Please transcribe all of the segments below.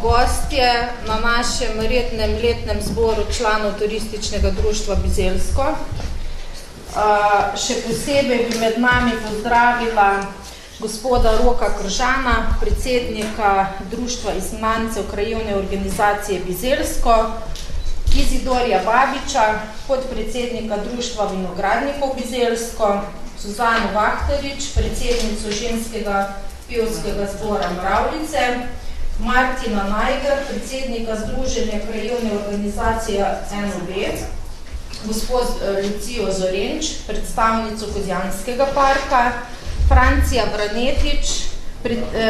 gostje na našem rednem letnem zboru članov Turističnega društva Bizeljsko. Še posebej bi med nami pozdravila gospoda Roka Kržana, predsednika Društva izgnancev krajevne organizacije Bizeljsko, Izidorja Babiča, podpredsednika Društva vinogradnikov Bizeljsko, Suzano Vahterič, predsednico ženskega pevskega zbora Mravljice, Martina Najger, predsednika Združenja krajevne organizacije NOB, gospod Lucijo Zorenč, predstavnico Kozjanskega parka, Francija Branetič,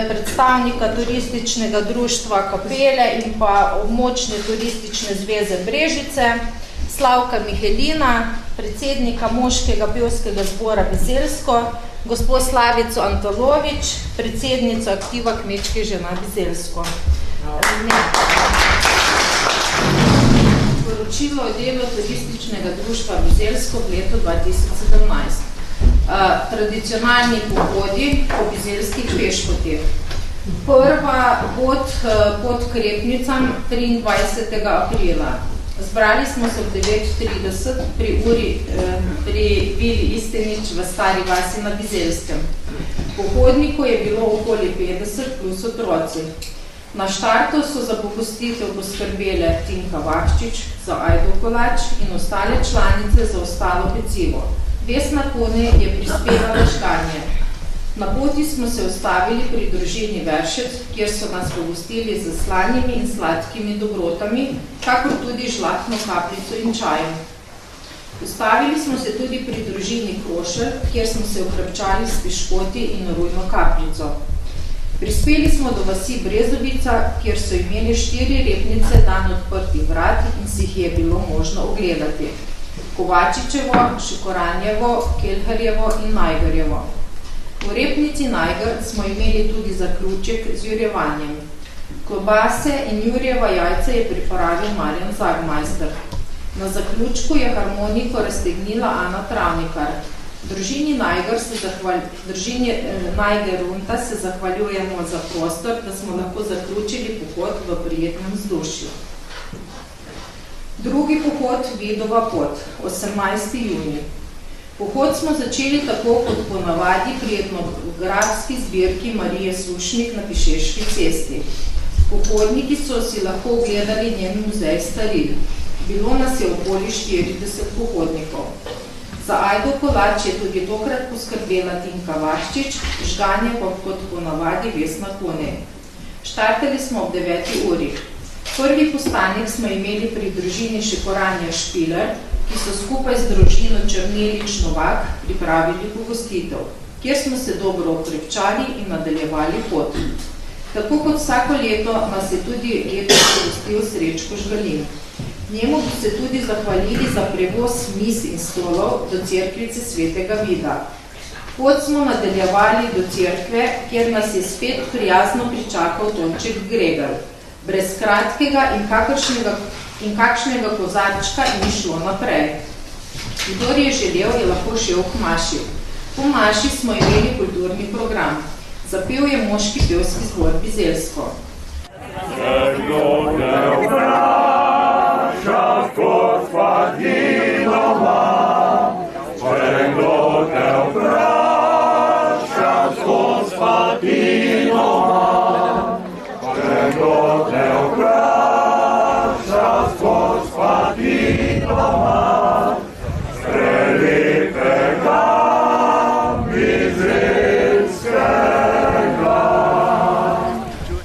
predstavnika Turističnega društva Kapele in pa Območne turistične zveze Brežice, Slavka Mihelina, predsednika Moškega pevskega zbora Bizeljsko, gospod Slavico Antalovič, predsednica aktiva Kmečke žena Bizeljsko. Poročilo o delu Turističnega društva Bizeljsko v letu 2017. Tradicionalni pohodi po bizeljskih pešpotih. Prva pod Krepnicam 23. aprila. Zbrali smo se v 9:30 pri Vili Istenič v Stari vasi na Bizeljskem. Pohodnikov je bilo okoli 50 plus otroci. Na štartu so za popustitev poskrbele Tinka Vahčič za Ajdo kolač in ostale članice za ostalo pecivo. Vesna Kone je prispevala žganje. Na poti smo se ustavili pri družini Veršec, kjer so nas pogostili z slanimi in sladkimi dobrotami, kakor tudi žlahtno kapljico in čajem. Ustavili smo se tudi pri družini Krošelj, kjer smo se okrepčali s piškoti in rujno kapljico. Prispeli smo do vasi Brezovica, kjer so imeli 4 repnice dan odprtih vrat in si jih je bilo možno ogledati. Kovačičevo, Šikoranjevo, Kelharjevo in Najgerjevo. V repnici Najger smo imeli tudi zaključek z jurjevanjem. Klobase in jurjeva jajca je pripravil Marjan Zagmajster. Na zaključku je harmoniko raztegnila Ana Travnikar. Družini Najgerunta se zahvaljujemo za prostor, da smo lahko zaključili pohod v prijetnem vzdušju. Drugi pohod, Vidova pot, 18. junij. Pohod smo začeli tako kot ponavadi pri etnografski zbirki Marije Sušnik na Pišeški cesti. Pohodniki so si lahko ogledali njen muzej staril. Bilo nas je okoli 40 pohodnikov. Za Ajdo kolač je tudi tokrat poskrbela Tinka Vaščič, žganje pa kot ponavadi Vesna Kone. Štartali smo ob 9. uri. Prvi postanek smo imeli pri družini Šikoranja Špiler, ki so skupaj z družino Črnelič Novak pripravili pogostitev, kjer smo se dobro okrepčali in nadaljevali pot. Tako kot vsako leto nas je tudi letos pogostil Srečko Žgalin. Njemu bi se tudi zahvalili za prevoz miz in stolov do cerkvice Svetega Vida. Pot smo nadaljevali do cerkve, kjer nas je spet prijazno pričakal Tonček Gregal. Brez kratkega in kakšnega kozarčka ni šlo naprej. Kdor je želel, je lahko šel k maši. Po maši smo imeli kulturni program. Zapel je Moški pevski zbor Bizeljsko.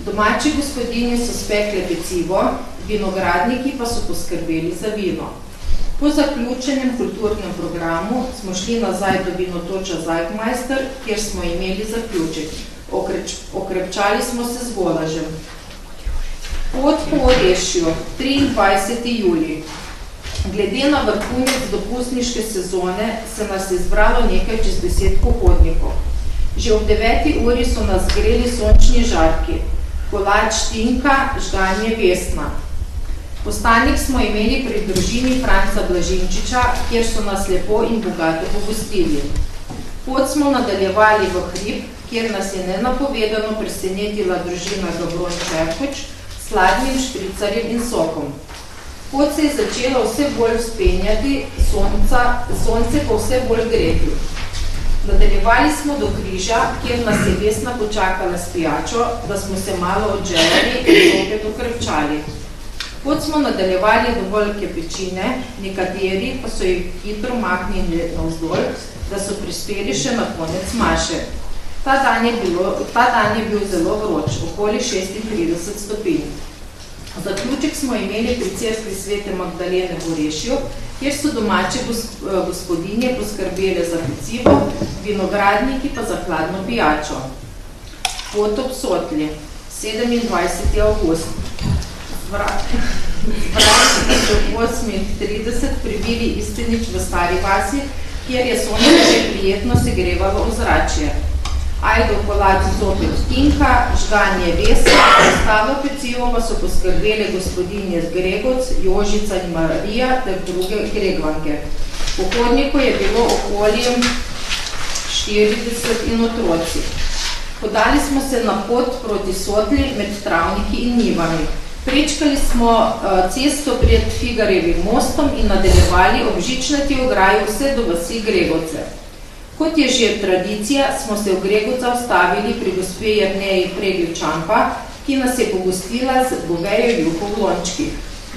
Domači gospodinje so spekle pecivo, vinogradniki pa so poskrbeli za vino. Po zaključenem kulturnem programu smo šli nazaj do vinotoča Zagmajster, kjer smo imeli zaključek. Okrepčali smo se z golažem. Pot po Orešju, 23. julij. Glede na vrhunec dopustniške sezone se nas je zbralo nekaj čez 10 pohodnikov. Že ob 9. uri so nas greli sončni žarki. Kolač Tinka, žganje Vesna. Postanek smo imeli pri družini Franca Blažinčiča, kjer so nas lepo in bogato pogostili. Pot smo nadaljevali v hrib, kjer nas je nenapovedano presenetila družina Gabron Čerkoč s sladnim špricarjem in sokom. Pot se je začelo vse bolj vzpenjati, sonce pa vse bolj greti. Nadaljevali smo do križa, kjer nas je Vesna počakala s pijačo, da smo se malo odželjali in zopet ukrepčali. Pot smo nadaljevali do velike pečine, nekateri pa so jih hitro mahnili navzdol, da so prispeli še na konec maše. Ta dan je bil zelo vroč, okoli 36 stopinj. Zaključek smo imeli pri cerkvi Svete Magdalene v Orešju, kjer so domače gospodinje poskrbele za pecivo, vinogradniki pa za hladno pijačo. Pot ob Sotli, 27. avgust. Zvrati do 8:30 pribili Istenič v Stari vasi, kjer je sonce že prijetno segrevalo ozračje. Ajdo kolač zopet tinka, žganje vesa, ostalo pecivo pa so poskrbele gospodinje z Gregoc, Jožica in Marija ter druge Gregvanke. V hodniku je bilo okoli 40 in otroci. Podali smo se na pot proti Sotli med travniki in njivami. Prečkali smo cesto pred Figarjevim mostom in nadaljevali ob žičnati ograji vse do vasi Gregoce. Kot je že tradicija, smo se v Gregoca ustavili pri gospe Jerneji Pregljiv-Čampa, ki nas je pogostila z govejo juho v lončkih.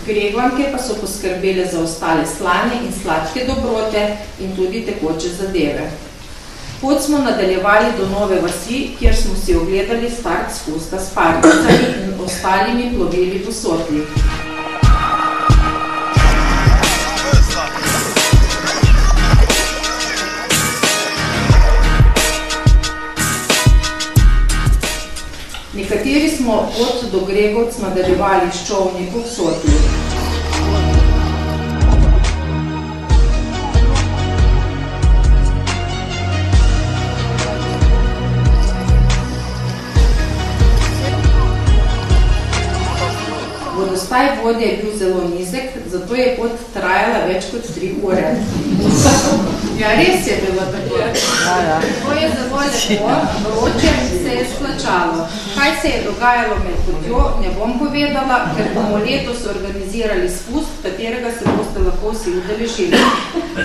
Gregvanke pa so poskrbele za ostale slane in sladke dobrote in tudi tekoče zadeve. Pot smo nadaljevali do Nove vasi, kjer smo si ogledali start spusta s parnicami in ostalimi plovili po Sotli. Nekateri smo pot do Gregoc nadaljevali s čolni po Sotli. Vodostaj vode je bil zelo nizek, zato je pot trajala več kot 3 ure. Ja, res je bilo tako. To je zelo lepo, vroče se je splačalo. Kaj se je dogajalo med potjo, ne bom povedala, ker bomo letos organizirali spust, katerega se boste lahko vsi udeležili.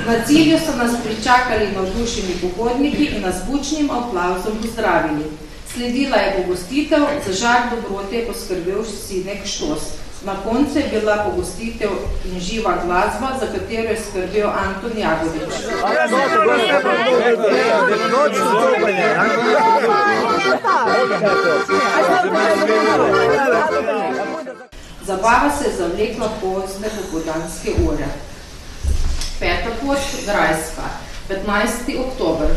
Na cilju so nas pričakali navdušeni pohodniki in nas bučnim aplavzom pozdravili. Sledila je pogostitev, za žar dobrote je poskrbel Sinek Štos. Na koncu je bila pogostitev in živa glasba, za katero je skrbel Anton Jagodič. Zabava se je zavlekla pozne popoldanske ure. 5. pot, Grajska, 15. oktober.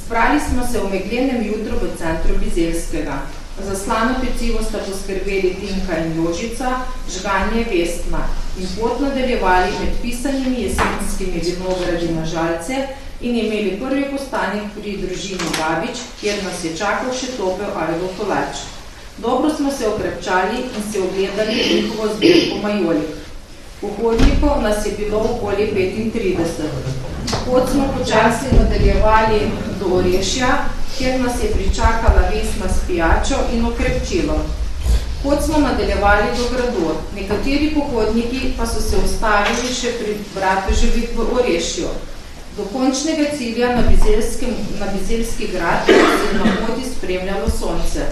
Zbrali smo se v meglenem jutru v centru Bizeljskega. Za slano pecivo sta poskrbeli Tinka in Jožica, žganje Vesna in pot nadaljevali med pisanimi jesenskimi vinogradi na Žalce in imeli prvi postanek pri družini Babič, kjer nas je čakal še topel ajdo kolač. Dobro smo se okrepčali in se ogledali njihovo zbirko majolik. V hodniku nas je bilo okoli 35. Pot smo počasi nadaljevali do Orešja, kjer nas je pričakala Vesna s pijačo in okrepčilo. Pot smo nadaljevali do gradu. Nekateri pohodniki pa so se ustavili še pri Bratoževih v Orešju. Do končnega cilja na Bizeljski grad je na poti spremljalo sonce.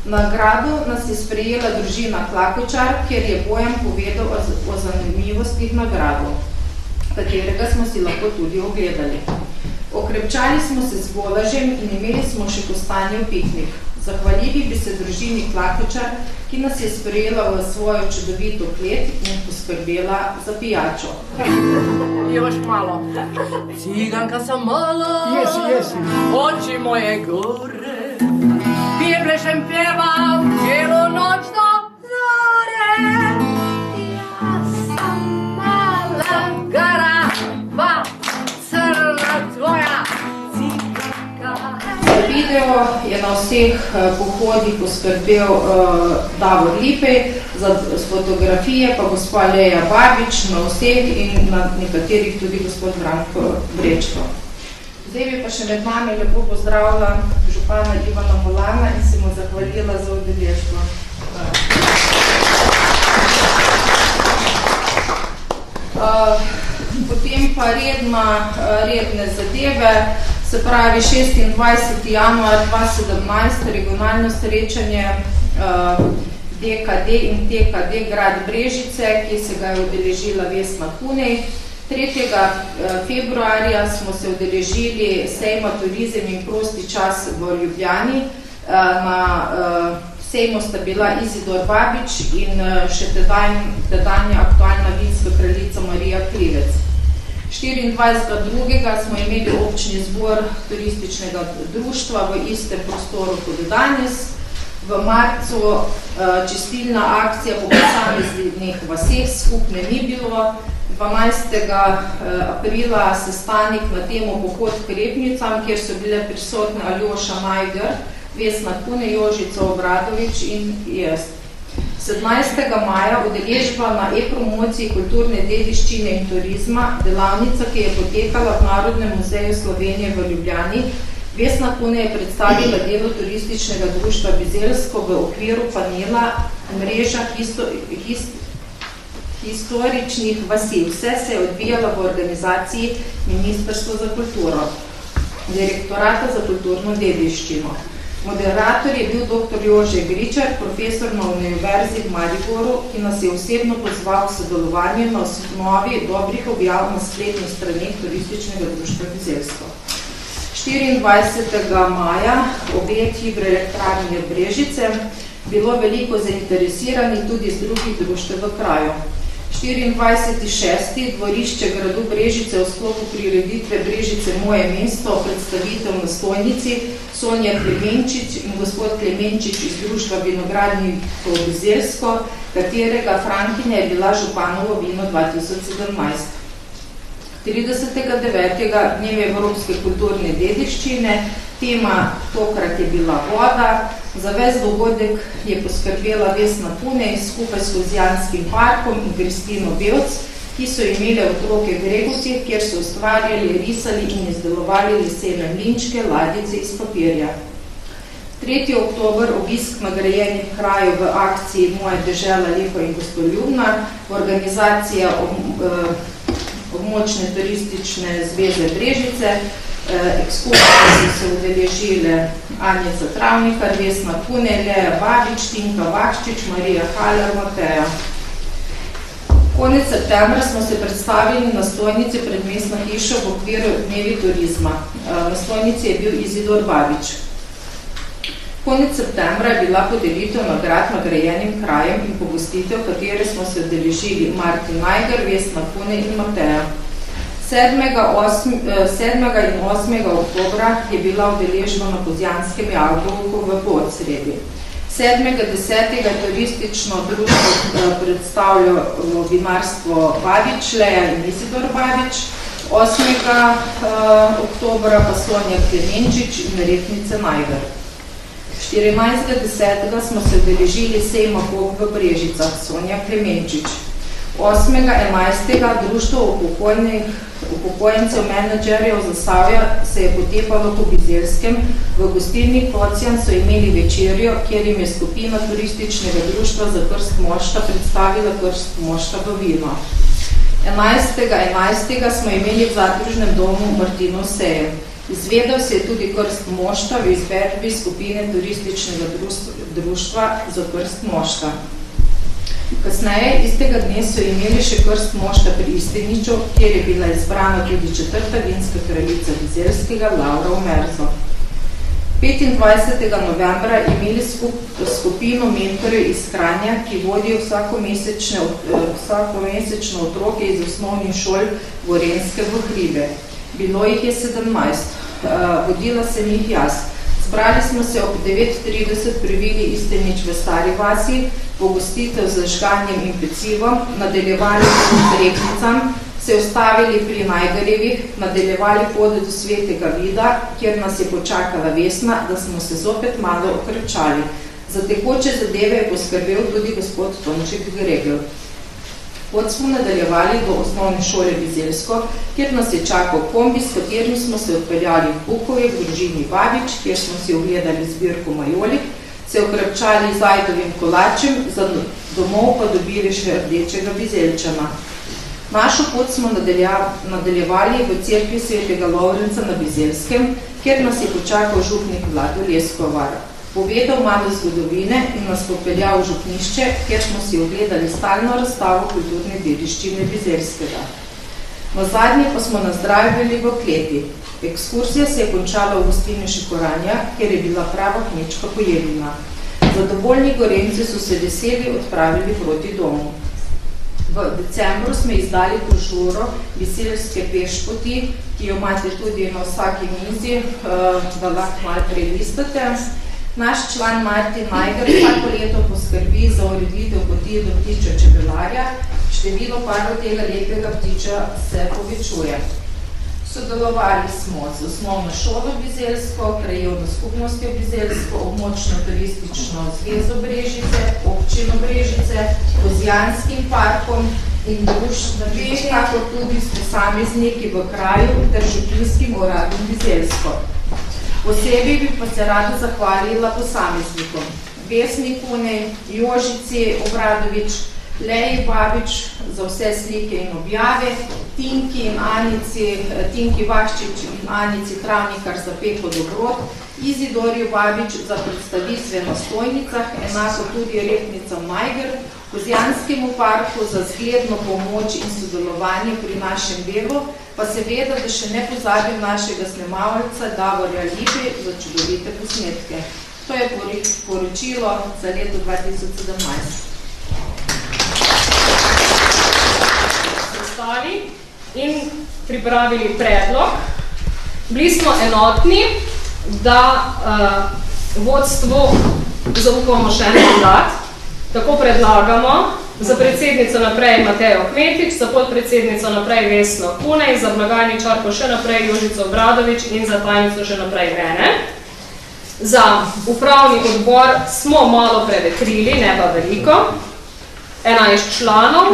Na gradu nas je sprejela družina Klakočar, kjer je Bojan povedal o zanimivostih na gradu, katerega smo si lahko tudi ogledali. Okrepčali smo se z golažem in imeli smo še kostanje v piknik. Zahvalili bi se družini Klakočar, ki nas je sprejela v svojo čudovito klet in poskrbela za pijačo. Još malo. Ciganka sam mala, oči moje gore, plešem pjevam cijelu noć do zore. Ja sam mala garava, crna tvoja ciganka. Video je na vseh pohodih poskrbel Davor Lipej, za fotografije pa gospa Leja Babič na vseh in na nekaterih tudi gospod Branko Brečko. Zdaj bi pa še med nami lepo pozdravila župana Ivana Molana in se mu zahvalila za udeležbo. Potem pa redne zadeve, se pravi 26. januar 2017, regionalno srečanje DKD in TKD Grad Brežice, ki se ga je udeležila Vesna Kunej. 3. februarja smo se udeležili sejma Turizem in prosti čas v Ljubljani. Na sejmu sta bila Izidor Babič in še tedanja aktualna vinska kraljica Marija Krivec. 24.2. smo imeli občni zbor turističnega društva v istem prostoru kot danes. V marcu čistilna akcija po posameznih vaseh skupne ni bilo. 12. aprila sestanek na temo Pohod k Repnicam, kjer so bile prisotne Aljoša Majger, Vesna Kune, Jožica Obradovič in jaz. 17. maja udeležba na e-promociji kulturne dediščine in turizma, delavnica, ki je potekala v Narodnem muzeju Slovenije v Ljubljani. Vesna Kune je predstavila delo turističnega društva Bizeljsko v okviru panela Mreža historičnih vasi. Vse se je odvijalo v organizaciji Ministrstva za kulturo, Direktorata za kulturno dediščino. Moderator je bil dr. Jože Gričar, profesor na Univerzi v Mariboru, ki nas je osebno pozval k sodelovanju na osnovi dobrih objav na spletnih straneh turističnega društva Bizeljsko. 24. maja obe hidroelektrarne Brežice bilo veliko zainteresirani tudi z drugih društev v kraju. 24.6. dvorišče gradu Brežice v sklopu prireditve Brežice moje mesto, predstavitev na stojnici Sonja Klemenčič in gospod Klemenčič iz društva Vinogradnikov Bizeljsko, katerega Frankinja je bila županovo vino 2017. 30.9. dneve Evropske kulturne dediščine, tema tokrat je bila voda. Za ves dogodek je poskrbela Vesna Kunej skupaj s Kozjanskim parkom in Kristino Bevc, ki so imeli otroke v Gregovcih, kjer so ustvarjali, risali in izdelovali lesene mlinčke, ladice iz papirja. 3. oktober obisk nagrajenih krajev v akciji Moja dežela lepa in gostoljubna, organizacija območne turistične zveze Brežice. Ekskurzije so se udeležile Anjeca Travnikar, Vesna Kune, Leja Babič, Tinka Vakščič, Marija Haler, Mateja. Konec septembra smo se predstavili na stojnici pred mestno hišo v okviru Dnevi turizma. Na stojnici je bil Izidor Babič. Konec septembra je bila podelitev nagrad nagrajenim krajem in pogostitev, katere smo se udeležili Martin Najger, Vesna Kune in Mateja. 7. in 8. oktobra je bila udeležba na Kozjanskem jabolku v Podsredi. 7.10. je turistično društvo predstavljalo vinarstvo Babič, Leja in Izidor Babič. 8. oktobra pa Sonja Klemenčič in Repnice Najver. 14.10. smo se udeležili sejma Pok v Brežicah, Sonja Klemenčič. 8.11. društvo upokojencev menedžerjev Zasavja se je potepalo po Bizeljskem. V gostilni Kocjan so imeli večerjo, kjer jim je skupina turističnega društva za krst mošta predstavila krst mošta v vino. 11.11. smo imeli v zadružnem domu Martinov sejem. Izvedel se je tudi krst mošta v izvedbi skupine turističnega društva za krst mošta. Kasneje, istega dne so imeli še krst mošta pri Isteniču, kjer je bila izbrana tudi 4. vinska kraljica Bizeljskega, Laura Omerzo. 25. novembra imeli skupino mentorjev iz Kranja, ki vodijo vsakomesečno otroke iz osnovnih šol Gorenjske v Hribe. Bilo jih je 17. Vodila sem jih jaz. Zbrali smo se ob 9.30 pri vili Istenič v Stari vasi, pogostitev z žganjem in pecivom, nadaljevali s Repnicam, se ustavili pri Najgarjevih, nadaljevali pot do Svetega Vida, kjer nas je počakala Vesna, da smo se zopet malo okrepčali. Za tekoče zadeve je poskrbel tudi gospod Tonček Gregel. Pot smo nadaljevali do osnovne šole Bizeljsko, kjer nas je čakal kombi, s katerim smo se odpeljali v Bukovje v družini Babič, kjer smo si ogledali zbirko majolik, se okrepčali z ajdovim kolačem, za domov pa dobili še rdečega bizeljčana. Našo pot smo nadaljevali v cerkvi svetega Lovrenca na Bizeljskem, kjer nas je počakal župnik Vlado Leskovar. Povedal malo zgodovine in nas popeljal v župnišče, kjer smo si ogledali stalno razstavo kulturne dediščine Bizeljskega. Nazadnje pa smo nazdravili v kleti. Ekskursija se je končala v gostilni Šekoranja, kjer je bila prava kmečka pojedina. Zadovoljni Gorenci so se veseli odpravili proti domu. V decembru smo izdali brošuro Bizeljske pešpoti, ki jo imate tudi na vsaki mizi, da lahko malo prelistate. Naš član Martin Najger vsako leto poskrbi za ureditev poti do ptiča čebelarja. Število parov tega lepega ptiča se povečuje. Sodelovali smo z osnovno šolo Bizeljsko, krajevno skupnostjo Bizeljsko, območno turistično zvezo Brežice, občino Brežice, Kozjanskim parkom in društvi, kako tudi s posamezniki v kraju ter župinskim uradom Bizeljsko. Posebej bi pa se rada zahvalila posameznikom. Vesni Kunej, Jožici Obradovič, Leji Babič za vse slike in objave, Tinki Vahščič in Anici Travnikar za peko dobrot, Izidorju Babič za predstavitve na stojnicah, enako tudi Repnicam Najger, Kozjanskemu parku za zgledno pomoč in sodelovanje pri našem delu, pa seveda, da še ne pozabim našega snemalca Davorja Libi za čudovite posnetke. To je poročilo za leto 2017. In pripravili predlog. Bili smo enotni, da vodstvu zaupamo še en mandat. Tako predlagamo za predsednico naprej Matejo Kmetič, za podpredsednico naprej Vesno Kunej, za blagajničarko še naprej Jožico Obradovič in za tajnico še naprej mene. Za upravni odbor smo malo prevetrili, ne pa veliko. 11 članov,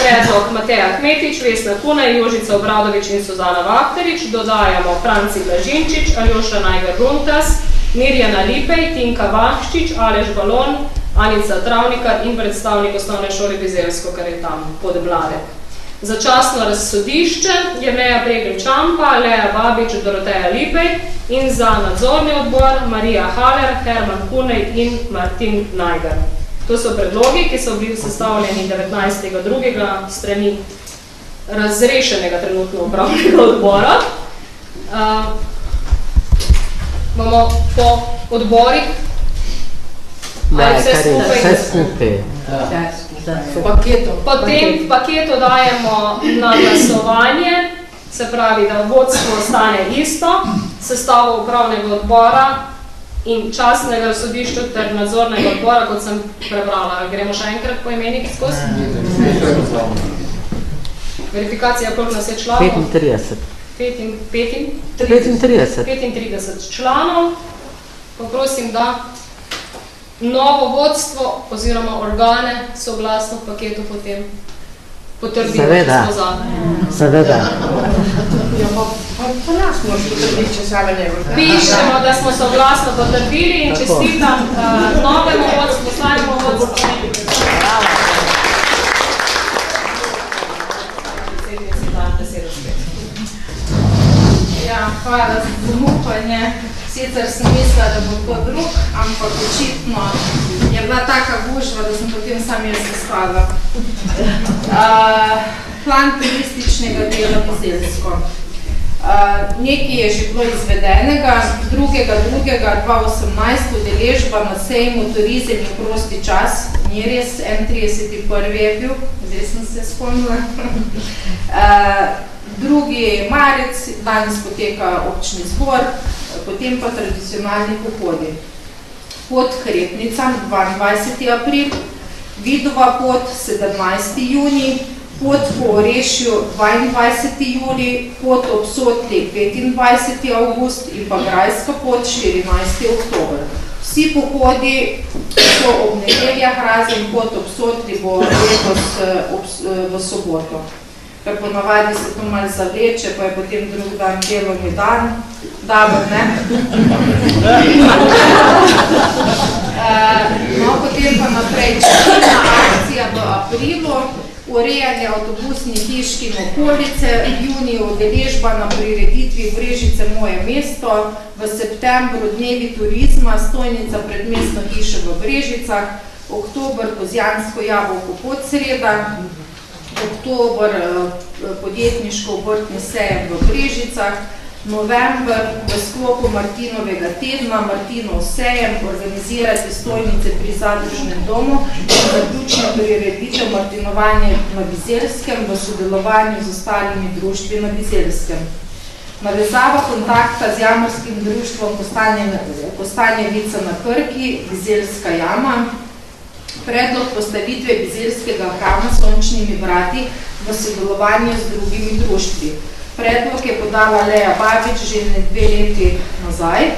predlog Mateja Kmetič, Vesna Kunej, Jožica Obradovič in Suzana Vahterič, dodajamo Franci Blažinčič, Aljoša Najger-Runtas, Mirjana Lipej, Tinka Vahščič, Aleš Balon, Anica Travnikar in predstavnik osnovne šole Bizeljsko, kar je tam pod Bladek. Začasno razsodišče Jerneja Pregl-Čampa, Leja Babič, Doroteja Lipej in za nadzorni odbor Marija Haler, Herman Kunej in Martin Najger. To so predlogi, ki so bili sestavljeni 19.2. strani razrešenega trenutno upravnega odbora. Bomo po odborih vse skupaj. Potem paketu dajemo na glasovanje, se pravi, da vodstvo ostane isto, sestavo upravnega odbora in častnega sodišča ter nadzornega odbora, kot sem prebrala. Gremo še enkrat po imenih skozi? Verifikacija, koliko nas je članov? 35 članov. Poprosim, da novo vodstvo oziroma organe soglasno v paketu potem potrdimo, če smo za. Seveda. Pišemo, da smo soglasno potrdili in čestitam novemu vodstvu, slavnemu vodstvu. Ja, hvala za zamupanje. Sicer sem mislila, da bo to drug, ampak očitno je bila taka gužva, da sem potem sam jaz izpadla. Plan turističnega dela Bizeljsko. Nekaj je že bilo izvedenega, 2.2.2018 udeležba na sejmu Turizem in prosti čas, ni res, 31.1. je bil, zdaj sem se spomnila. 2. marec, danes poteka občni zbor, potem pa tradicionalni pohodi. Pot k Repnicam 22. april, Vidova pot 17. junij, pot po Orešju 22. julij, pot ob Sotli 25. avgust in pa Grajska pot 14. oktober. Vsi pohodi so ob nedeljah, razen pot ob Sotli bo letos v soboto. Ker ponavadi se to malo zavleče, pa je potem drug dan delovni dan. Dobro, ne? No, potem pa naprej četrna akcija v aprilu, urejanje avtobusnih hišk in okolice, v juniju udeležba na prireditvi Brežice moje mesto, v septembru dnevi turizma, stojnica pred mestno hišo v Brežicah, oktober Kozjansko jabolko Podsreda, oktober podjetniško-obrtni sejem v Brežicah, november v sklopu Martinovega tedna Martinov sejem organizirati stojnice pri zadružnem domu in zaključno prireditev martinovanje na Bizelskem v sodelovanju z ostalimi društvi na Bizelskem. Navezava kontakta z jamarskim društvom Kostanjevica na Krki, Bizelska jama, predlog postavitve Bizelskega hrama s sončnimi vrati v sodelovanju z drugimi društvi. Predlog je podala Leja Babič že 2 leti nazaj.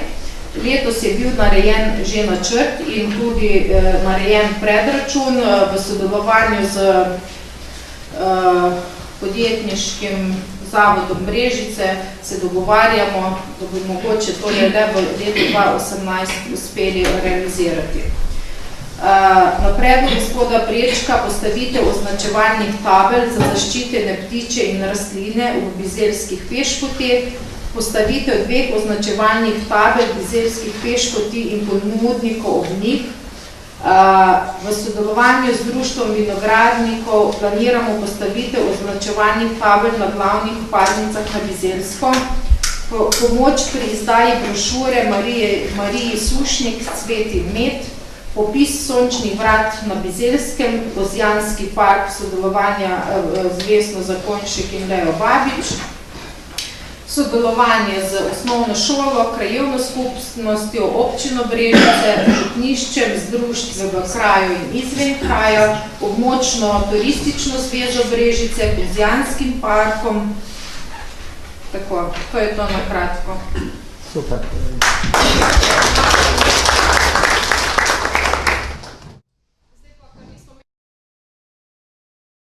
Letos je bil narejen že načrt in tudi narejen predračun v sodelovanju z podjetniškim zavodom Brežice. Se dogovarjamo, da bi mogoče to le v letu 2018 uspeli realizirati. Na predlog gospoda Prečka postavitev označevalnih tabel za zaščitene ptiče in rastline v bizeljskih pešpoteh, postavitev 2 označevalnih tabel bizeljskih pešpoti in ponudnikov ob njih. V sodelovanju z društvom vinogradnikov planiramo postavitev označevalnih tabel na glavnih vpadnicah na Bizeljsko, pomoč pri izdaji brošure Mariji Sušnik Cvet in med, popis sončnih vrat na Bizeljskem, Kozjanski park sodelovanja z Vesno Zakonjšek in Lejo Babič, sodelovanje z osnovno šolo, krajevno skupnostjo, občino Brežice, župniščem, z društvi v kraju in izven kraja, območno turistično zvezo Brežice, Kozjanskim parkom. Tako, to je to na kratko. Super.